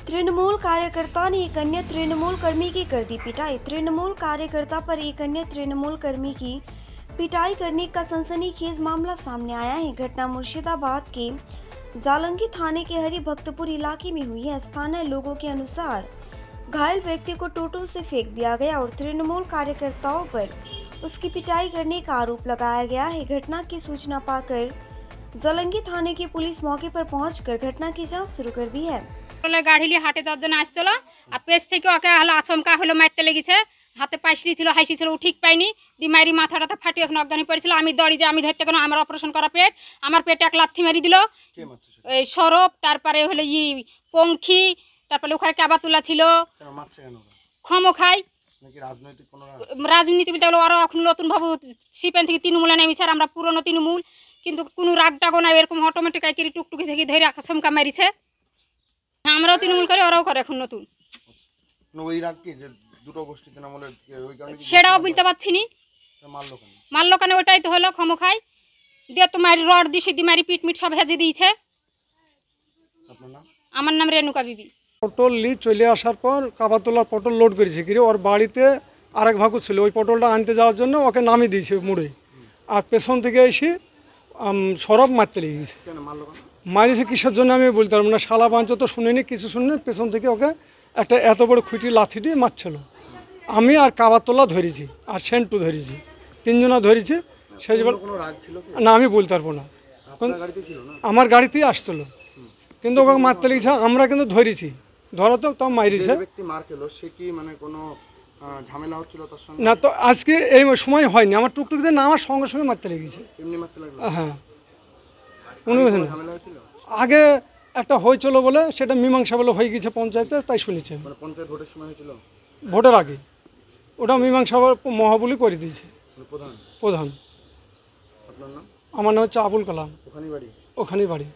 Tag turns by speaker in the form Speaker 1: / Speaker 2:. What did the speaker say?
Speaker 1: तृणमूल कार्यकर्ता ने एक अन्य तृणमूल कर्मी की कर दी पिटाई। तृणमूल कार्यकर्ता पर एक अन्य तृणमूल कर्मी की पिटाई करने का सनसनीखेज मामला सामने आया है। घटना मुर्शिदाबाद के जालंगी थाने के हरिभक्तपुर इलाके में हुई है। स्थानीय लोगों के अनुसार घायल व्यक्ति को टोटो से फेंक दिया गया और तृणमूल कार्यकर्ताओं पर उसकी पिटाई करने का आरोप लगाया गया है। घटना की सूचना पाकर जालंगी थाने की पुलिस मौके पर पहुंचकर घटना की जांच शुरू कर दी है।
Speaker 2: गाड़ी लिए हाटे যাওয়ার জন্য আসছিল আর পেছ থেকে ওকে হলো আচমকা হলো মারতে লেগেছে। হাতে পাইসরি ছিল, হাসি ছিল, ও ঠিক পাইনি, দি মারি মাথাটা ফাটি এখন অজ্ঞান হয়ে পড়েছিল। আমি দড়ি যে আমি ধরতে কেন, আমার অপারেশন করা পেট, আমার পেটে এক লাথি মারি দিল। এই সরব, তারপরে হলো পঙ্খী, তারপরে ওখানে কাবাতুলা ছিল, ক্ষম খাই রাজনীতি বলতে গেলে ওরা এখন নতুন ভাবে সিপেন থেকে তৃণমূলে নেমেছে, আর আমরা পুরনো তৃণমূল, কিন্তু কোনো রাগ টাগো না, এরকম অটোমেটিক টুকটুকি থেকে ধরে আচমকা মারিছে। আমরাও তৃণমূল করে, ওরাও করে এখন নতুন। সেটাও বলতে পারছি নি, মারলো কেন ওটাই তো হলো ক্ষম খাই দিয়ে তোমার রড দিয়ে সিদ্ধি মারি পিট মিট সব হেজে দিয়েছে। আমার নাম রেণুকা বিবি।
Speaker 3: পটল নিয়ে চলে আসার পর কাবাতলার পটল লোড করেছে কি ওর বাড়িতে আরেক ভাগু ছিল, ওই পটলটা আনতে যাওয়ার জন্য ওকে নামিয়ে দিয়েছে মুড়ে, আর পেছন থেকে এসে সরব মারতে লেগেছে। মারিছে কিসের জন্য আমি বলতে পারবো না, শালা বাঞ্চ তো শুনিনি, কিছু শুনিনি, পেছন থেকে ওকে একটা এত বড় খুঁটি লাথি দিয়ে মারছিল। আমি আর কাবাতলা ধরেছি আর সেন্টু ধরেছি, তিনজনা ধরেছি। সেই না আমি বলতে পারবো না, আমার গাড়িতেই আসছিল, কিন্তু ওকে মারতে লেগেছে। আমরা কিন্তু ধরেছি, ধরা তো তাও মারিছে না। তো আজকে এই সময় হয়নি, আমার টুকটুকিতে না আমার সঙ্গে সঙ্গে মারতে লেগেছে। হ্যাঁ, আগে একটা হয়েছিল বলে সেটা মীমাংসা বলে হয়ে গেছে পঞ্চায়েতে, তাই শুনেছে। ভোটের আগে ওটা মীমাংসা মহাবলী করে দিয়েছে প্রধান। আমার নাম হচ্ছে আবুল কালাম, ওখানেই বাড়ি।